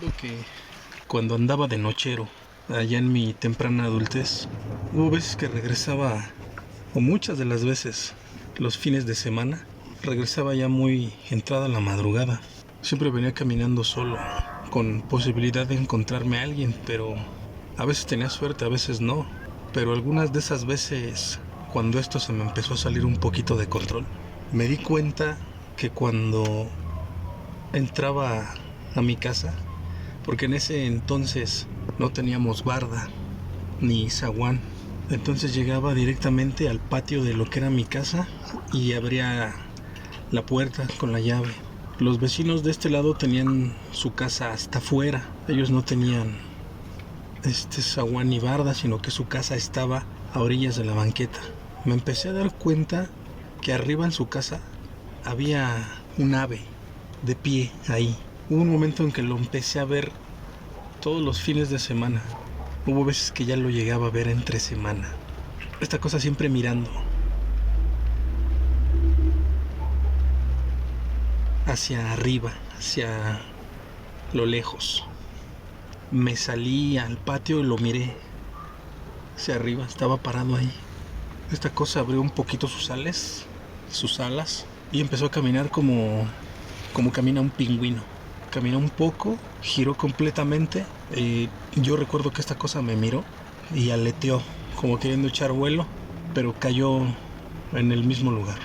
Recuerdo que cuando andaba de nochero, allá en mi temprana adultez, hubo veces que regresaba, o muchas de las veces, los fines de semana, regresaba ya muy entrada la madrugada. Siempre venía caminando solo, con posibilidad de encontrarme a alguien, pero a veces tenía suerte, a veces no. Pero algunas de esas veces, cuando esto se me empezó a salir un poquito de control, me di cuenta que cuando entraba a mi casa, porque en ese entonces no teníamos barda ni zaguán, entonces llegaba directamente al patio de lo que era mi casa y abría la puerta con la llave. Los vecinos de este lado tenían su casa hasta afuera. Ellos no tenían zaguán ni barda, sino que su casa estaba a orillas de la banqueta. Me empecé a dar cuenta que arriba en su casa había un ave de pie ahí. Hubo un momento en que lo empecé a ver todos los fines de semana. Hubo veces que ya lo llegaba a ver entre semana. Esta cosa siempre mirando hacia arriba, hacia lo lejos. Me salí al patio y lo miré hacia arriba, estaba parado ahí. Esta cosa abrió un poquito sus alas, y empezó a caminar como camina un pingüino. Caminó un poco, giró completamente. Yo recuerdo que esta cosa me miró y aleteó, como queriendo echar vuelo, pero cayó en el mismo lugar.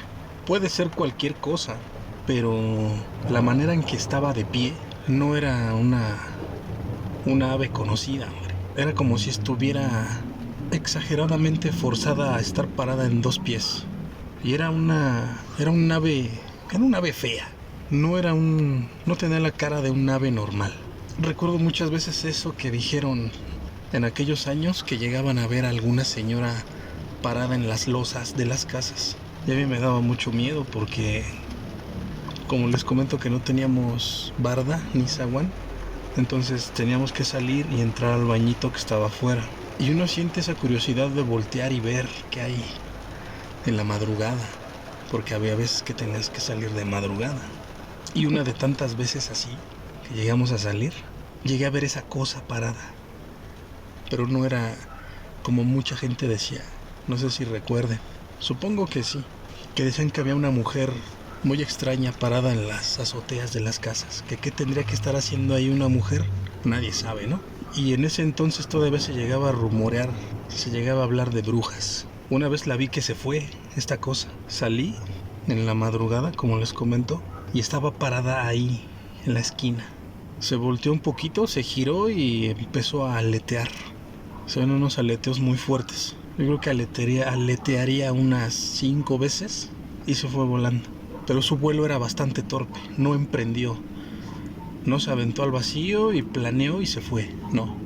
Puede ser cualquier cosa, pero la manera en que estaba de pie no era una ave conocida, hombre. Era como si estuviera exageradamente forzada a estar parada en dos pies. Y era un ave fea. No tenía la cara de un ave normal. Recuerdo muchas veces eso que dijeron en aquellos años, que llegaban a ver a alguna señora parada en las losas de las casas. Y a mí me daba mucho miedo porque, como les comento, que no teníamos barda ni zaguán, entonces teníamos que salir y entrar al bañito que estaba afuera. Y uno siente esa curiosidad de voltear y ver qué hay en la madrugada, porque había veces que tenías que salir de madrugada. Y una de tantas veces así que llegamos a salir, llegué a ver esa cosa parada, pero no era como mucha gente decía. No sé si recuerden, supongo que sí, que decían que había una mujer muy extraña parada en las azoteas de las casas. Que qué tendría que estar haciendo ahí una mujer, nadie sabe, ¿no? Y en ese entonces todavía se llegaba a rumorear, se llegaba a hablar de brujas. Una vez la vi que se fue esta cosa. Salí en la madrugada, como les comento, y estaba parada ahí, en la esquina. Se volteó un poquito, se giró y empezó a aletear. Se ven unos aleteos muy fuertes. Yo creo que aletearía unas 5 veces y se fue volando. Pero su vuelo era bastante torpe, no emprendió. No se aventó al vacío y planeó y se fue. No,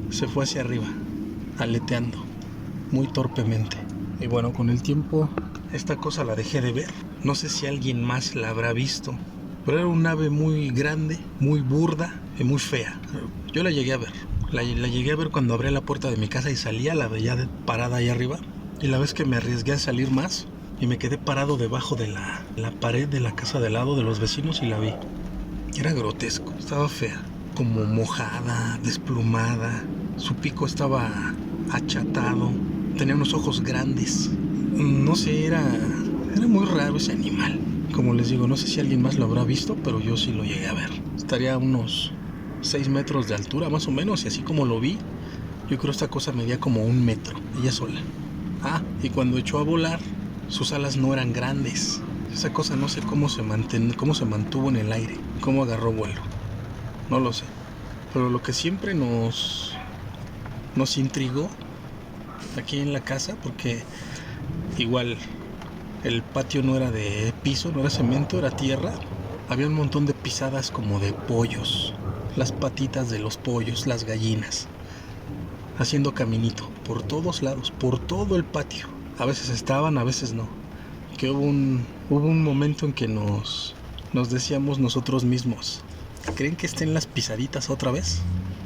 se fue hacia arriba, aleteando, muy torpemente. Y bueno, con el tiempo esta cosa la dejé de ver. No sé si alguien más la habrá visto, pero era un ave muy grande, muy burda y muy fea. Yo la llegué a ver. La llegué a ver cuando abría la puerta de mi casa y salía, la veía parada ahí arriba. Y la vez que me arriesgué a salir más y me quedé parado debajo de la pared de la casa de al lado de los vecinos y la vi. Era grotesco, estaba fea, como mojada, desplumada. Su pico estaba achatado, tenía unos ojos grandes. No sé, era muy raro ese animal. Como les digo, no sé si alguien más lo habrá visto, pero yo sí lo llegué a ver. Estaría a unos 6 metros de altura más o menos, y así como lo vi, yo creo esta cosa medía como 1 metro, ella sola. Y cuando echó a volar, sus alas no eran grandes. Esa cosa no sé cómo se mantuvo en el aire, cómo agarró vuelo. No lo sé. Pero lo que siempre nos intrigó aquí en la casa, porque igual el patio no era de piso, no era cemento, era tierra. Había un montón de pisadas como de pollos, las patitas de los pollos, las gallinas, haciendo caminito por todos lados, por todo el patio. A veces estaban, a veces no. Que hubo un momento en que nos decíamos nosotros mismos: ¿creen que estén las pisaditas otra vez?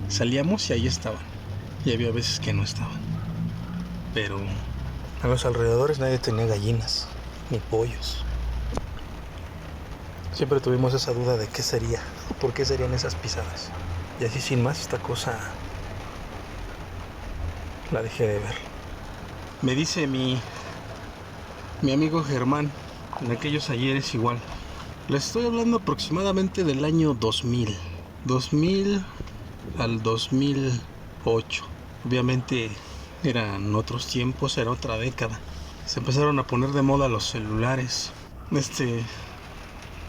Salíamos y ahí estaban. Y había veces que no estaban. Pero a los alrededores nadie tenía gallinas ni pollos. Siempre tuvimos esa duda de qué sería, por qué serían esas pisadas. Y así sin más, esta cosa la dejé de ver. Me dice mi amigo Germán, en aquellos ayeres igual. Les estoy hablando aproximadamente del año 2000. 2000 al 2008. Obviamente eran otros tiempos, era otra década. Se empezaron a poner de moda los celulares. Este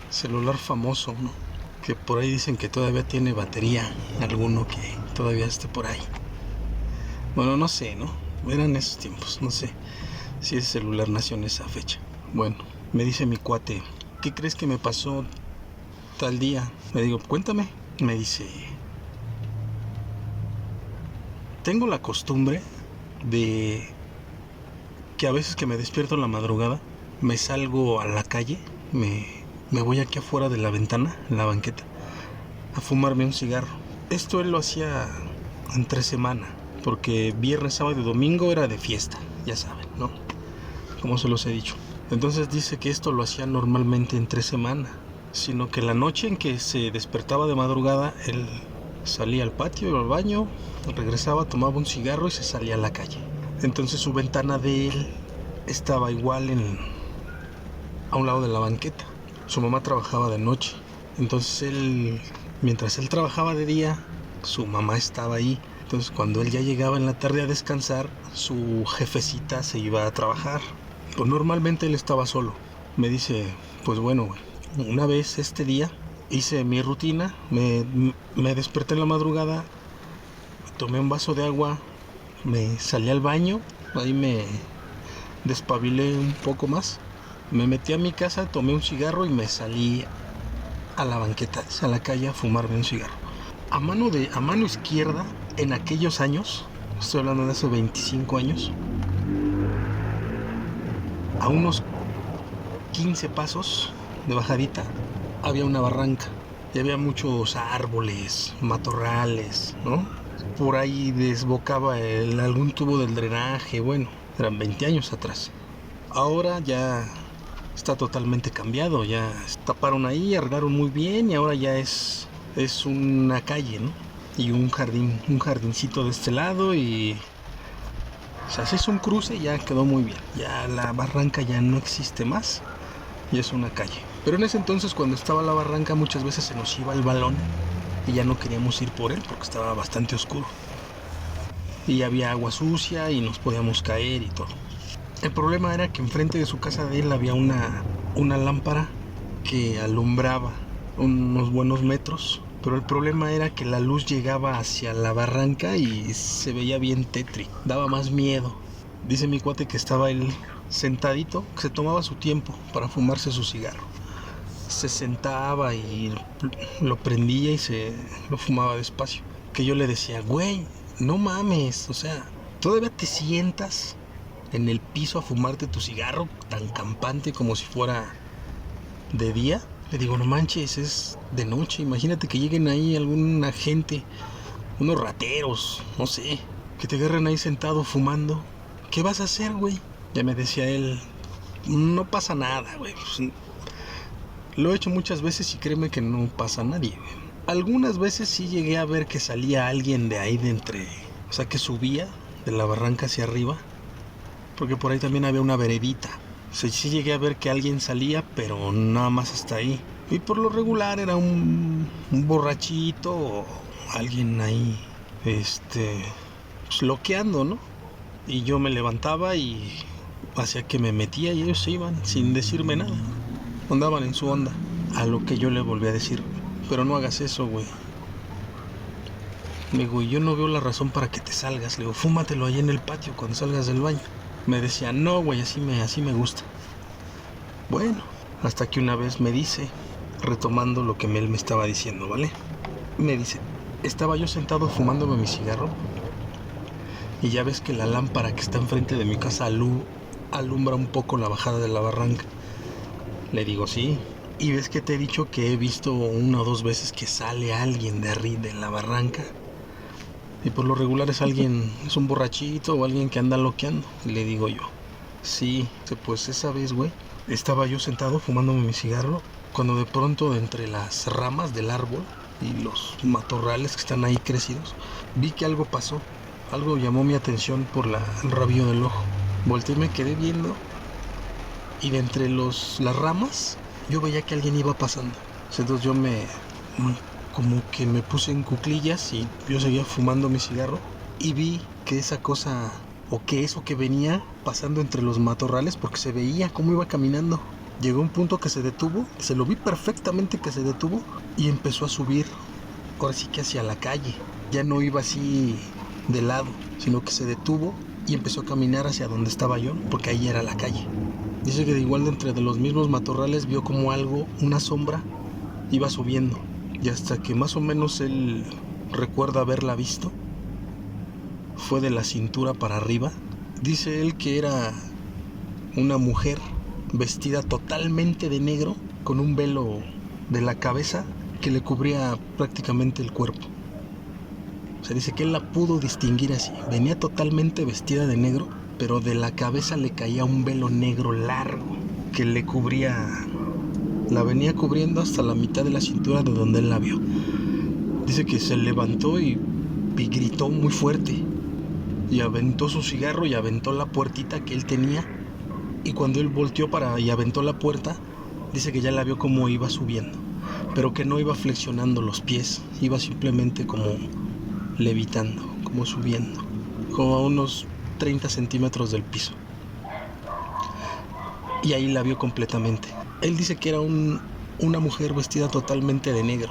celular famoso, ¿no? Que por ahí dicen que todavía tiene batería. Alguno que todavía esté por ahí. Bueno, no sé, ¿no? Eran esos tiempos, no sé si ese celular nació en esa fecha. Bueno, me dice mi cuate, ¿qué crees que me pasó tal día? Le digo, cuéntame. Me dice, tengo la costumbre de que a veces que me despierto en la madrugada, me salgo a la calle, me voy aquí afuera de la ventana, en la banqueta, a fumarme un cigarro. Esto él lo hacía entre semana, porque viernes, sábado y domingo era de fiesta, ya saben, ¿no? Como se los he dicho. Entonces dice que esto lo hacía normalmente entre semana, sino que la noche en que se despertaba de madrugada, él salía al patio, iba al baño, regresaba, tomaba un cigarro y se salía a la calle. Entonces su ventana de él estaba igual a un lado de la banqueta. Su mamá trabajaba de noche. Entonces mientras él trabajaba de día, su mamá estaba ahí. Entonces cuando él ya llegaba en la tarde a descansar, su jefecita se iba a trabajar. Pues normalmente él estaba solo. Me dice, pues bueno, una vez este día hice mi rutina, me desperté en la madrugada, tomé un vaso de agua, me salí al baño, ahí me despabilé un poco más, me metí a mi casa, tomé un cigarro y me salí a la banqueta, a la calle a fumarme un cigarro. A mano izquierda, en aquellos años, estoy hablando de hace 25 años, a unos 15 pasos de bajadita, había una barranca y había muchos árboles, matorrales, ¿no? Por ahí desbocaba algún tubo del drenaje, bueno, eran 20 años atrás. Ahora ya está totalmente cambiado, ya taparon ahí, arreglaron muy bien y ahora ya es una calle, ¿no? Y un jardincito de este lado y se hace un cruce y ya quedó muy bien. Ya la barranca ya no existe más y es una calle. Pero en ese entonces cuando estaba la barranca muchas veces se nos iba el balón y ya no queríamos ir por él porque estaba bastante oscuro. Y había agua sucia y nos podíamos caer y todo. El problema era que enfrente de su casa de él había una lámpara que alumbraba unos buenos metros. Pero el problema era que la luz llegaba hacia la barranca y se veía bien tétrico. Daba más miedo. Dice mi cuate que estaba él sentadito, que se tomaba su tiempo para fumarse su cigarro. Se sentaba y lo prendía y lo fumaba despacio. Que yo le decía, güey, no mames, o sea, todavía te sientas en el piso a fumarte tu cigarro tan campante como si fuera de día. Le digo, no manches, es de noche, imagínate que lleguen ahí alguna gente, unos rateros, no sé, que te agarren ahí sentado fumando. ¿Qué vas a hacer, güey? Ya me decía él, no pasa nada, güey. Pues, lo he hecho muchas veces y créeme que no pasa a nadie, güey. Algunas veces sí llegué a ver que salía alguien de ahí de entre, o sea, que subía de la barranca hacia arriba, porque por ahí también había una veredita. O sea, sí llegué a ver que alguien salía, pero nada más hasta ahí. Y por lo regular era un borrachito o alguien ahí, pues loqueando, ¿no? Y yo me levantaba y hacía que me metía y ellos se iban sin decirme nada. Andaban en su onda. A lo que yo le volví a decir, pero no hagas eso, güey. Le digo, yo no veo la razón para que te salgas. Le digo, fúmatelo ahí en el patio cuando salgas del baño. Me decía, no, güey, así me gusta. Bueno, hasta que una vez me dice, retomando lo que él me estaba diciendo, ¿vale? Me dice, estaba yo sentado fumándome mi cigarro y ya ves que la lámpara que está enfrente de mi casa alumbra un poco la bajada de la barranca. Le digo, sí. Y ves que te he dicho que he visto una o dos veces que sale alguien de arriba de la barranca. Y por lo regular es un borrachito o alguien que anda loqueando. Le digo yo, sí, pues esa vez, güey, estaba yo sentado fumándome mi cigarro cuando de pronto entre las ramas del árbol y los matorrales que están ahí crecidos, vi que algo pasó. Algo llamó mi atención por el rabillo del ojo. Volteé y me quedé viendo, y de entre las ramas yo veía que alguien iba pasando. Entonces yo como que me puse en cuclillas y yo seguía fumando mi cigarro y vi que esa cosa, o que eso que venía pasando entre los matorrales, porque se veía cómo iba caminando. Llegó un punto que se detuvo, se lo vi perfectamente que se detuvo y empezó a subir, ahora sí que hacia la calle. Ya no iba así de lado, sino que se detuvo y empezó a caminar hacia donde estaba yo, porque ahí era la calle. Dice que de igual de entre de los mismos matorrales vio como algo, una sombra, iba subiendo. Y hasta que más o menos él recuerda haberla visto, fue de la cintura para arriba. Dice él que era una mujer vestida totalmente de negro, con un velo de la cabeza que le cubría prácticamente el cuerpo. O sea, dice que él la pudo distinguir así. Venía totalmente vestida de negro, pero de la cabeza le caía un velo negro largo que le cubría, la venía cubriendo hasta la mitad de la cintura de donde él la vio. Dice que se levantó y gritó muy fuerte y aventó su cigarro y aventó la puertita que él tenía. Y cuando él volteó y aventó la puerta, dice que ya la vio como iba subiendo, pero que no iba flexionando los pies, iba simplemente como levitando, como subiendo, como a unos 30 centímetros del piso. Y ahí la vio completamente. Él dice que era una mujer vestida totalmente de negro,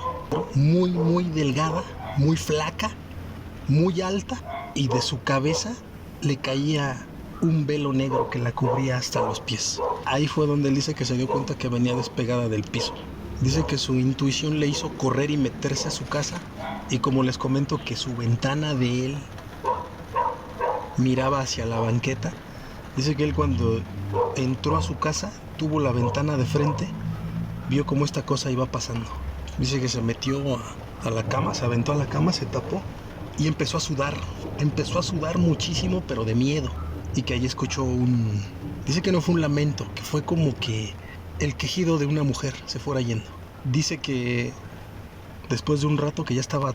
muy, muy delgada, muy flaca, muy alta, y de su cabeza le caía un velo negro que la cubría hasta los pies. Ahí fue donde él dice que se dio cuenta que venía despegada del piso. Dice que su intuición le hizo correr y meterse a su casa, y como les comento que su ventana de él miraba hacia la banqueta, dice que él cuando entró a su casa, tuvo la ventana de frente, vio cómo esta cosa iba pasando. Dice que se metió a la cama, se aventó a la cama, se tapó y empezó a sudar muchísimo, pero de miedo. Y que ahí escuchó dice que no fue un lamento, que fue como que el quejido de una mujer se fuera yendo. Dice que después de un rato que ya estaba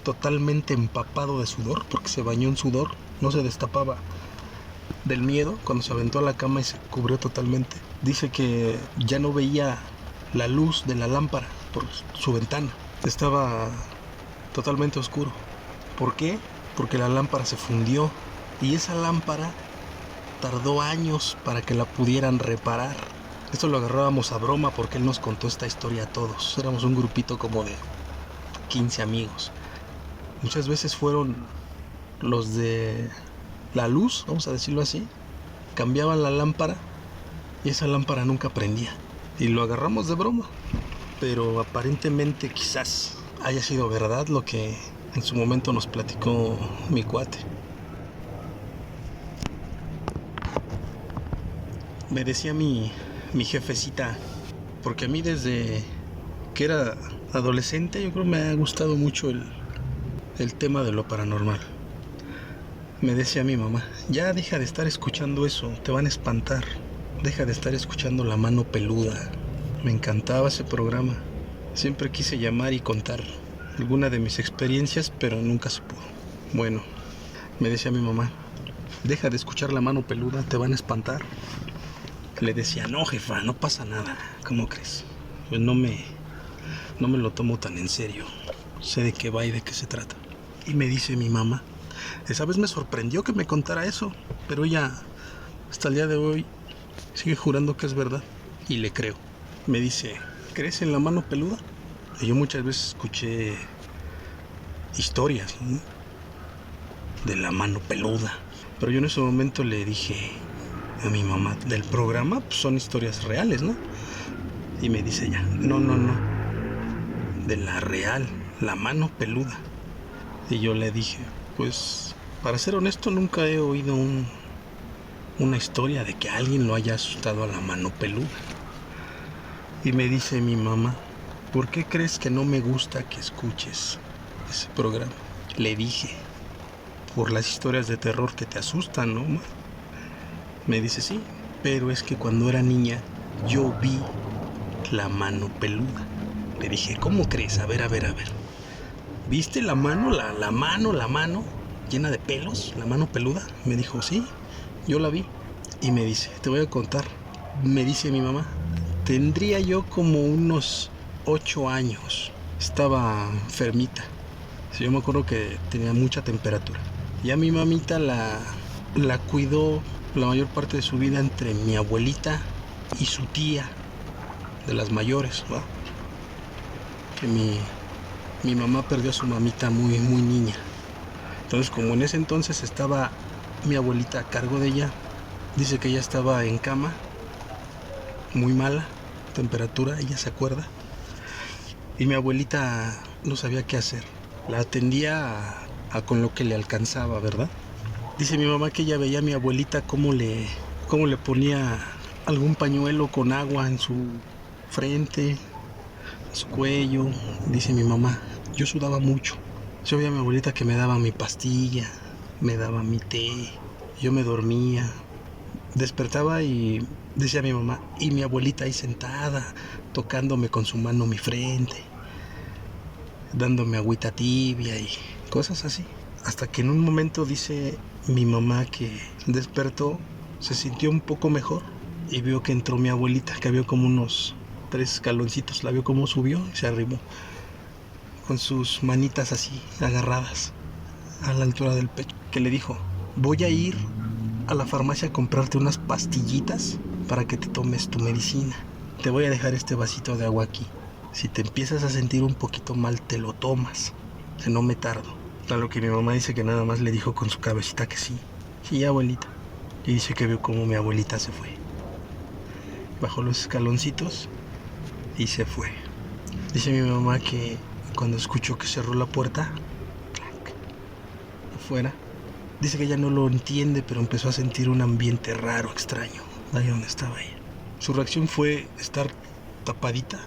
totalmente empapado de sudor, porque se bañó en sudor, no se destapaba del miedo cuando se aventó a la cama y se cubrió totalmente. Dice que ya no veía la luz de la lámpara por su ventana, estaba totalmente oscuro. ¿Por qué? Porque la lámpara se fundió, y esa lámpara tardó años para que la pudieran reparar. Esto lo agarrábamos a broma porque él nos contó esta historia a todos. Éramos un grupito como de 15 amigos. Muchas veces fueron los de la luz, vamos a decirlo así, cambiaban la lámpara y esa lámpara nunca prendía. Y lo agarramos de broma. Pero aparentemente quizás haya sido verdad lo que en su momento nos platicó mi cuate. Me decía mi jefecita, porque a mí desde que era adolescente yo creo me ha gustado mucho el tema de lo paranormal. Me decía mi mamá, ya deja de estar escuchando eso, te van a espantar. Deja de estar escuchando La Mano Peluda. Me encantaba ese programa. Siempre quise llamar y contar alguna de mis experiencias, pero nunca se pudo. Bueno, me decía mi mamá, deja de escuchar La Mano Peluda, te van a espantar. Le decía, no jefa, no pasa nada, ¿cómo crees? Pues no me lo tomo tan en serio, sé de qué va y de qué se trata. Y me dice mi mamá, esa vez me sorprendió que me contara eso, pero ella hasta el día de hoy sigue jurando que es verdad, y le creo. Me dice, ¿crees en La Mano Peluda? Y yo muchas veces escuché historias, ¿no?, de La Mano Peluda, pero yo en ese momento le dije a mi mamá, del programa pues son historias reales, ¿no? Y me dice ella, no, de la real, La Mano Peluda. Y yo le dije, pues para ser honesto nunca he oído una historia de que alguien lo haya asustado a la mano peluda. Y me dice mi mamá, ¿por qué crees que no me gusta que escuches ese programa? Le dije, por las historias de terror que te asustan, ¿no, ma? Me dice, sí, pero es que cuando era niña yo vi la mano peluda. Le dije, ¿cómo crees? A ver. ¿Viste la mano, la mano llena de pelos? ¿La mano peluda? Me dijo, sí, yo la vi. Y me dice, te voy a contar. Me dice mi mamá, tendría yo como unos 8 años. Estaba enfermita. Sí, yo me acuerdo que tenía mucha temperatura. Ya mi mamita la cuidó la mayor parte de su vida entre mi abuelita y su tía, de las mayores, ¿va? Que mi mamá perdió a su mamita muy niña. Entonces, como en ese entonces estaba mi abuelita a cargo de ella, dice que ella estaba en cama, muy mala, temperatura, ella se acuerda. Y mi abuelita no sabía qué hacer. La atendía a con lo que le alcanzaba, ¿verdad? Dice mi mamá que ella veía a mi abuelita cómo le ponía algún pañuelo con agua en su frente, en su cuello. Dice mi mamá, yo sudaba mucho. Yo veía a mi abuelita que me daba mi pastilla, me daba mi té, yo me dormía. Despertaba y decía mi mamá, y mi abuelita ahí sentada, tocándome con su mano mi frente, dándome agüita tibia y cosas así. Hasta que en un momento dice mi mamá que despertó, se sintió un poco mejor y vio que entró mi abuelita, que había como unos 3 escaloncitos, la vio como subió y se arrimó con sus manitas así agarradas a la altura del pecho, que le dijo, voy a ir a la farmacia a comprarte unas pastillitas para que te tomes tu medicina. Te voy a dejar este vasito de agua aquí. Si te empiezas a sentir un poquito mal, te lo tomas, que no me tardo. A lo que mi mamá dice que nada más le dijo con su cabecita que sí. Sí, abuelita. Y dice que vio cómo mi abuelita se fue. Bajó los escaloncitos y se fue. Dice mi mamá que cuando escuchó que cerró la puerta, clac, afuera, dice que ella no lo entiende, pero empezó a sentir un ambiente raro, extraño, ahí donde estaba ella. Su reacción fue estar tapadita,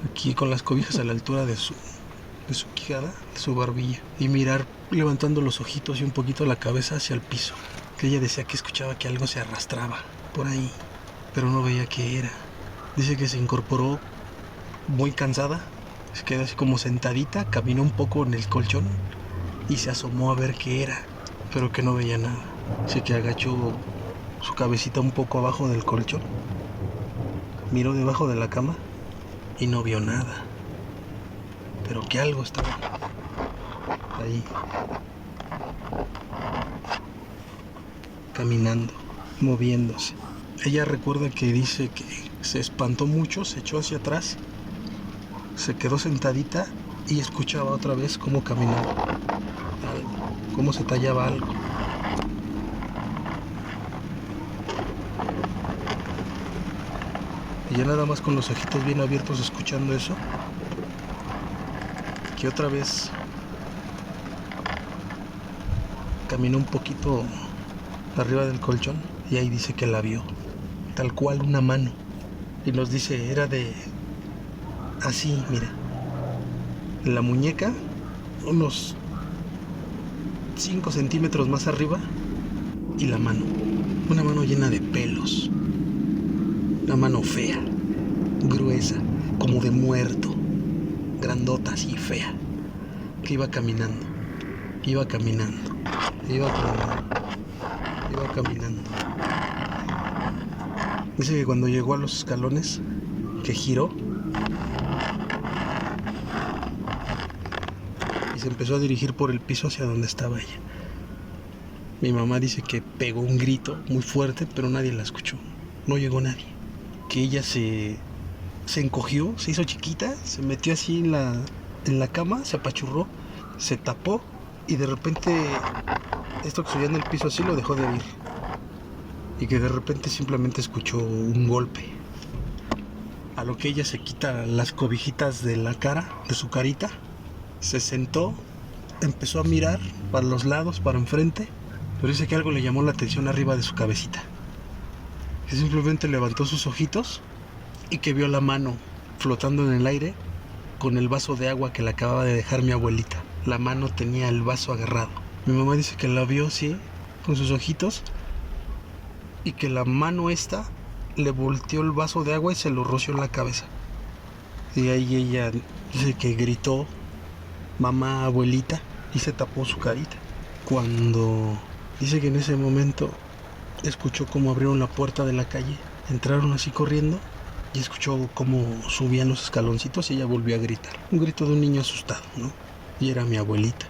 aquí con las cobijas a la altura de su quijada, de su barbilla, y mirar levantando los ojitos y un poquito la cabeza hacia el piso. Que ella decía que escuchaba que algo se arrastraba por ahí, pero no veía qué era. Dice que se incorporó muy cansada, se quedó así como sentadita, caminó un poco en el colchón y se asomó a ver qué era, pero que no veía nada. Así que agachó su cabecita un poco abajo del colchón, miró debajo de la cama y no vio nada, pero que algo estaba ahí, caminando, moviéndose. Ella recuerda que dice que se espantó mucho, se echó hacia atrás, se quedó sentadita y escuchaba otra vez cómo caminaba algo, cómo se tallaba algo. Y ya nada más con los ojitos bien abiertos escuchando eso, que otra vez caminó un poquito arriba del colchón y ahí dice que la vio, tal cual una mano. Y nos dice, era de así, mira, en la muñeca, unos 5 centímetros más arriba, y la mano, una mano llena de pelos, una mano fea, gruesa, como de muerto, grandota así, fea, que iba caminando. Dice que cuando llegó a los escalones, que giró y se empezó a dirigir por el piso hacia donde estaba ella. Mi mamá dice que pegó un grito muy fuerte, pero nadie la escuchó, no llegó nadie. Que ella se encogió, se hizo chiquita, se metió así en la cama, se apachurró, se tapó y de repente esto que se oía en el piso así lo dejó de oír. Y que de repente simplemente escuchó un golpe. A lo que ella se quita las cobijitas de la cara, de su carita, se sentó, empezó a mirar para los lados, para enfrente, pero dice que algo le llamó la atención arriba de su cabecita. Que simplemente levantó sus ojitos y que vio la mano flotando en el aire con el vaso de agua que le acababa de dejar mi abuelita. La mano tenía el vaso agarrado. Mi mamá dice que la vio, sí, con sus ojitos, y que la mano esta le volteó el vaso de agua y se lo roció en la cabeza. Y ahí ella dice que gritó, mamá, abuelita, y se tapó su carita. Cuando dice que en ese momento escuchó cómo abrieron la puerta de la calle, entraron así corriendo y escuchó cómo subían los escaloncitos y ella volvió a gritar. Un grito de un niño asustado, ¿no? Y era mi abuelita.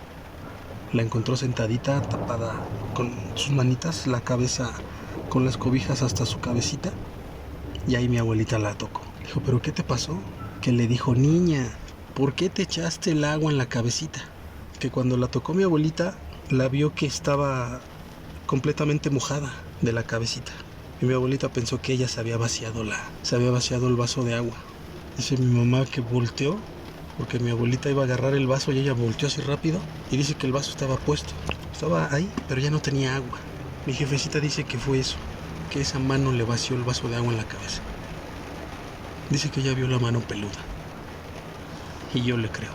La encontró sentadita, tapada con sus manitas, la cabeza con las cobijas hasta su cabecita. Y ahí mi abuelita la tocó. Dijo, ¿pero qué te pasó? Que le dijo, niña, ¿por qué te echaste el agua en la cabecita? Que cuando la tocó mi abuelita, la vio que estaba completamente mojada de la cabecita. Y mi abuelita pensó que ella se había vaciado el vaso de agua. Dice mi mamá que volteó, porque mi abuelita iba a agarrar el vaso y ella volteó así rápido. Y dice que el vaso estaba puesto. Estaba ahí, pero ya no tenía agua. Mi jefecita dice que fue eso, que esa mano le vació el vaso de agua en la cabeza. Dice que ella vio la mano peluda. Y yo le creo.